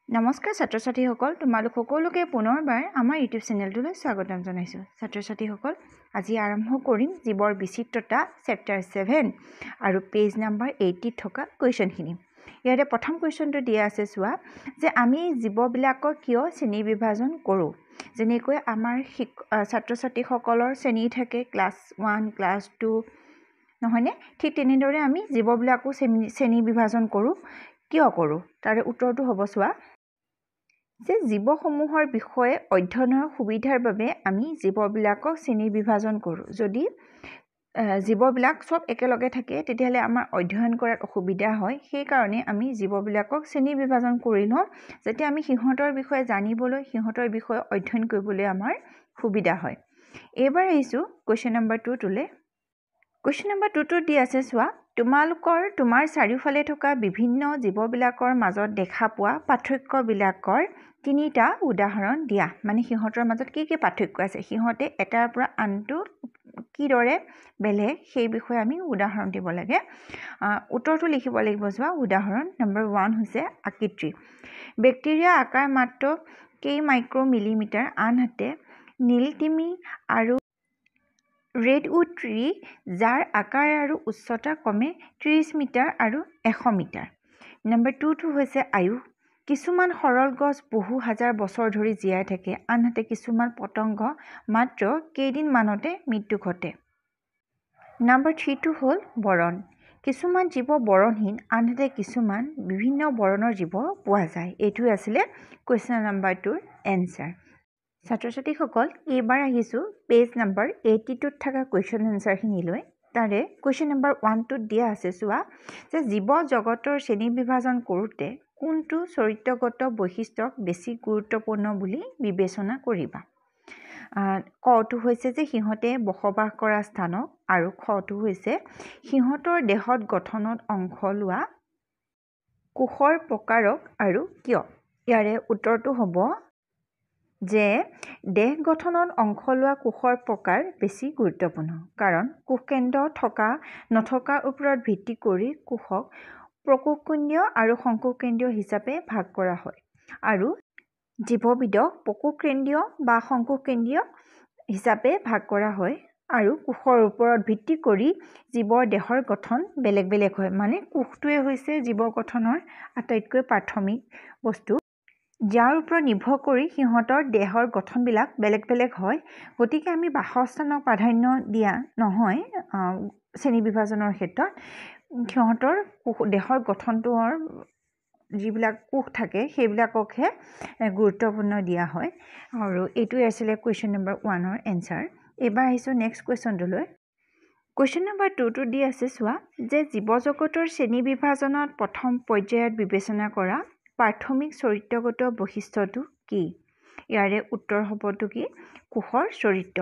নমস্কাৰ ছাত্ৰ ছাত্ৰীসকল তোমালোক সকলোকে পুনৰবাৰ আমাৰ ইউটিউব চেনেলটোলৈ স্বাগতম জনাইছোঁ ছাত্ৰ ছাত্ৰীসকল আজি আৰম্ভ কৰিম জীৱৰ বিচিত্ৰতা চেপ্টাৰ 7 আৰু পেজ নাম্বাৰ 80 থকা কুৱেশ্যনখিনি ইয়াৰে প্ৰথম কুৱেশ্যনটো দিয়া আছে চোৱা যে আমি জীৱবিলাকক কিয় শ্ৰেণী বিভাজন কৰোঁ যেনেকৈ আমাৰ ছাত্ৰ ছাত্ৰীসকলৰ শ্ৰেণী থাকে ক্লাছ 1 ক্লাছ 2 নহয়নে ঠিক তেনেদৰে আমি জীৱবিলাকো শ্ৰেণী বিভাজন কৰোঁ কিয় কৰোঁ তাৰে উত্তৰটো হ'ব চোৱা যে জীৱসমূহৰ বিষয়ে অধ্যয়নৰ সুবিধাৰ বাবে আমি জীৱবিলাকক শ্ৰেণী বিভাজন কৰোঁ যদি জীৱবিলাক সব একেলগে থাকে তেতিয়াহ'লে আমাৰ অধ্যয়ন কৰাত অসুবিধা হয় সেই কাৰণে আমি জীৱবিলাকক শ্ৰেণী বিভাজন কৰি লওঁ যাতে আমি সিহঁতৰ বিষয়ে জানিবলৈ সিহঁতৰ বিষয়ে অধ্যয়ন কৰিবলৈ আমাৰ সুবিধা হয় এবাৰ আহিছোঁ কুৱেশ্যন নম্বৰ 2 টোলে কুৱেশ্যন নম্বৰ 2 টো দি আছে চোৱা তোমাৰ চাৰিওফালে থকা বিভিন্ন জীৱবিলাকৰ মাজত দেখা পোৱা পাৰ্থক্যবিলাকৰ তিনিটা উদাহৰণ দিয়া মানে সিহঁতৰ মাজত কি পাৰ্থক্য আছে সিহঁতে এটাৰ পৰা আনটো কিদৰে বেলেগ সেই বিষয়ে আমি উদাহৰণ দিব লাগে উত্তৰটো লিখিব লাগিব যোৱা উদাহৰণ নম্বৰ 1 হৈছে আকৃতি বেক্টেৰিয়া আকাৰ মাত্ৰ কেই মাইক্ৰ'মিলিমিটাৰ আনহাতে নীলতিমি আৰু ৰেডউড ট্ৰী যাৰ আকাৰ আৰু উচ্চতা কমে 30 মিটাৰ আৰু 100 মিটাৰ নম্বৰ 2 হৈছে আয়ু কিছুমান সৰল গছ বহু হাজাৰ বছৰ ধৰি জীয়াই থাকে আনহাতে কিছুমান পতংগ মাত্ৰ কেইদিনমানতে মৃত্যু ঘটে নম্বৰ 3 হ'ল বৰণ কিছুমান জীৱ বৰণহীন আনহাতে কিছুমান বিভিন্ন বৰণৰ জীৱ পোৱা যায় এইটো আছিলে কুৱেশ্যন নম্বৰ 2ৰ এনসাৰ ছাত্ৰ ছাত্ৰীসকল এইবাৰ আহিছোঁ পেজ নম্বৰ 82 থকা কুৱেশ্যন এনসাৰখিনিলৈ তাৰে কুৱেশ্যন নম্বৰ 1 দিয়া আছে চোৱা যে জীৱ জগতৰ শ্ৰেণী বিভাজন কৰোঁতে কোনটো চৰিত্ৰগত বৈশিষ্ট্যক বেছি গুৰুত্বপূৰ্ণ বুলি বিবেচনা কৰিবা কটো হৈছে যে সিহঁতে বসবাস কৰা স্থানক আৰু খটো হৈছে সিহঁতৰ দেহত গঠনত অংশ লোৱা কোষৰ প্ৰকাৰক আৰু কিয় ইয়াৰে উত্তৰটো হ'ব যে দেহ গঠনত অংশ লোৱা কোষৰ প্ৰকাৰ বেছি গুৰুত্বপূৰ্ণ কাৰণ কোষকেন্দ্ৰ থকা নথকাৰ ওপৰত ভিত্তি কৰি কোষক প্ৰকোষকেন্দ্ৰীয় আৰু সংকোষকেন্দ্ৰীয় হিচাপে ভাগ কৰা হয় আৰু জীৱবিদক প্ৰকোষকেন্দ্ৰীয় বা সংকোষকেন্দ্ৰীয় হিচাপে ভাগ কৰা হয় আৰু কোষৰ ওপৰত ভিত্তি কৰি জীৱৰ দেহৰ গঠন বেলেগ বেলেগ হয় মানে কোষটোৱে হৈছে জীৱ গঠনৰ আটাইতকৈ প্ৰাথমিক বস্তু যাৰ ওপৰত নিৰ্ভৰ কৰি সিহঁতৰ দেহৰ গঠনবিলাক বেলেগ বেলেগ হয় গতিকে আমি বাসস্থানক প্ৰাধান্য দিয়া নহয় শ্ৰেণী বিভাজনৰ ক্ষেত্ৰত সিহঁতৰ দেহৰ গঠনটোৰ যিবিলাক কোষ থাকে সেইবিলাককহে গুৰুত্বপূৰ্ণ দিয়া হয় আৰু এইটোৱে আছিলে কুৱেশ্যন নম্বৰ 1ৰ এনসাৰ এবাৰ আহিছোঁ নেক্সট কুৱেশ্যনটোলৈ কুৱেশ্যন নম্বৰ 2 দি আছে চোৱা যে জীৱ জগতৰ শ্ৰেণী বিভাজনত প্ৰথম পৰ্যায়ত বিবেচনা কৰা প্ৰাথমিক চৰিত্ৰগত বৈশিষ্ট্যটো কি ইয়াৰে উত্তৰ হ'বটো কি কোষৰ চৰিত্ৰ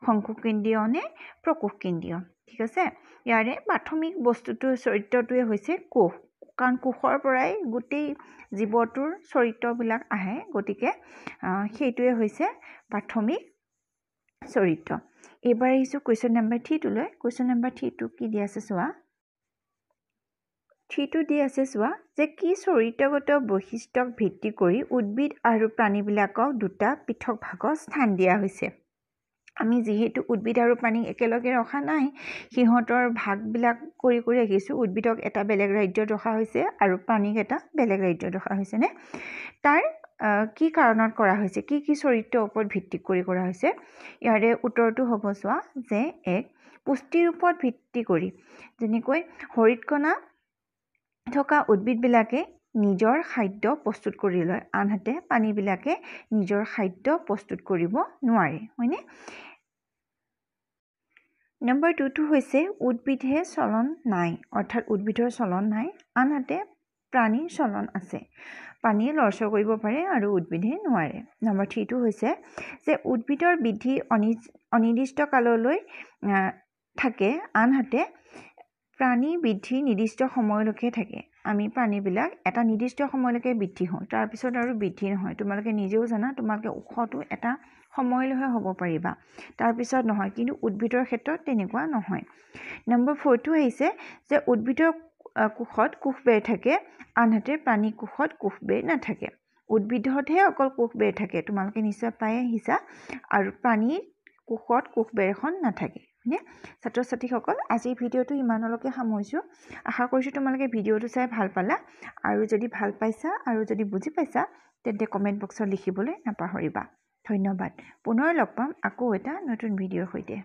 সংকোষকেন্দ্ৰীয় নে প্ৰকোষকেন্দ্ৰীয় ঠিক আছে ইয়াৰে প্ৰাথমিক বস্তুটো চৰিত্ৰটোৱে হৈছে কোষ কাৰণ কোষৰ পৰাই গোটেই জীৱটোৰ চৰিত্ৰবিলাক আহে গতিকে সেইটোৱে হৈছে প্ৰাথমিক চৰিত্ৰ এবাৰ আহিছোঁ কুৱেশ্যন নম্বৰ 3 লৈ কুৱেশ্যন নম্বৰ 3 কি দি আছে চোৱা 3 দি আছে চোৱা যে কি চৰিত্ৰগত বৈশিষ্ট্যক ভিত্তি কৰি উদ্ভিদ আৰু প্ৰাণীবিলাকক দুটা পৃথক ভাগত স্থান দিয়া হৈছে আমি যিহেতু উদ্ভিদ আৰু প্ৰাণী একেলগে ৰখা নাই সিহঁতৰ ভাগবিলাক কৰি ৰাখিছোঁ উদ্ভিদক এটা বেলেগ ৰাজ্যত ৰখা হৈছে আৰু প্ৰাণীক এটা বেলেগ ৰাজ্যত ৰখা হৈছেনে তাৰ কি কাৰণত কৰা হৈছে কি চৰিত্ৰৰ ওপৰত ভিত্তি কৰি কৰা হৈছে ইয়াৰে উত্তৰটো হ'ব চোৱা যে এক পুষ্টিৰ ওপৰত ভিত্তি কৰি যেনেকৈ হৰিতকণা থকা উদ্ভিদবিলাকে নিজৰ খাদ্য প্ৰস্তুত কৰি লয় আনহাতে প্ৰাণীবিলাকে নিজৰ খাদ্য প্ৰস্তুত কৰিব নোৱাৰে হয়নে নম্বৰ 2 হৈছে উদ্ভিদে চলন নাই অৰ্থাৎ উদ্ভিদৰ চলন নাই আনহাতে প্ৰাণীৰ চলন আছে প্ৰাণীয়ে লৰচৰ কৰিব পাৰে আৰু উদ্ভিদে নোৱাৰে নম্বৰ 3 হৈছে যে উদ্ভিদৰ বৃদ্ধি অনিৰ্দিষ্ট কাললৈ থাকে আনহাতে প্ৰাণী বৃদ্ধি নিৰ্দিষ্ট সময়লৈকে থাকে আমি প্ৰাণীবিলাক এটা নিৰ্দিষ্ট সময়লৈকে বৃদ্ধি হওঁ তাৰপিছত আৰু বৃদ্ধি নহয় তোমালোকে নিজেও জানা তোমালোকে ওখটো এটা সময়লৈহে হ'ব পাৰিবা তাৰপিছত নহয় কিন্তু উদ্ভিদৰ ক্ষেত্ৰত তেনেকুৱা নহয় নম্বৰ 4 আহিছে যে উদ্ভিদৰ কোষত কোষবেৰ থাকে আনহাতে প্ৰাণী কোষত কোষবেৰ নাথাকে উদ্ভিদতহে অকল কোষবেৰ থাকে তোমালোকে নিশ্চয় পাই আহিছা আৰু প্ৰাণীৰ কোষত কোষবেৰ এখন নাথাকে হয়নে ছাত্ৰ ছাত্ৰীসকল আজিৰ ভিডিঅ'টো ইমানলৈকে সামৰিছোঁ আশা কৰিছোঁ তোমালোকে ভিডিঅ'টো চাই ভাল পালা আৰু যদি ভাল পাইছা আৰু যদি বুজি পাইছা তেন্তে কমেণ্ট বক্সত লিখিবলৈ নাপাহৰিবা ধন্যবাদ পুনৰ লগ পাম আকৌ এটা নতুন ভিডিঅ'ৰ সৈতে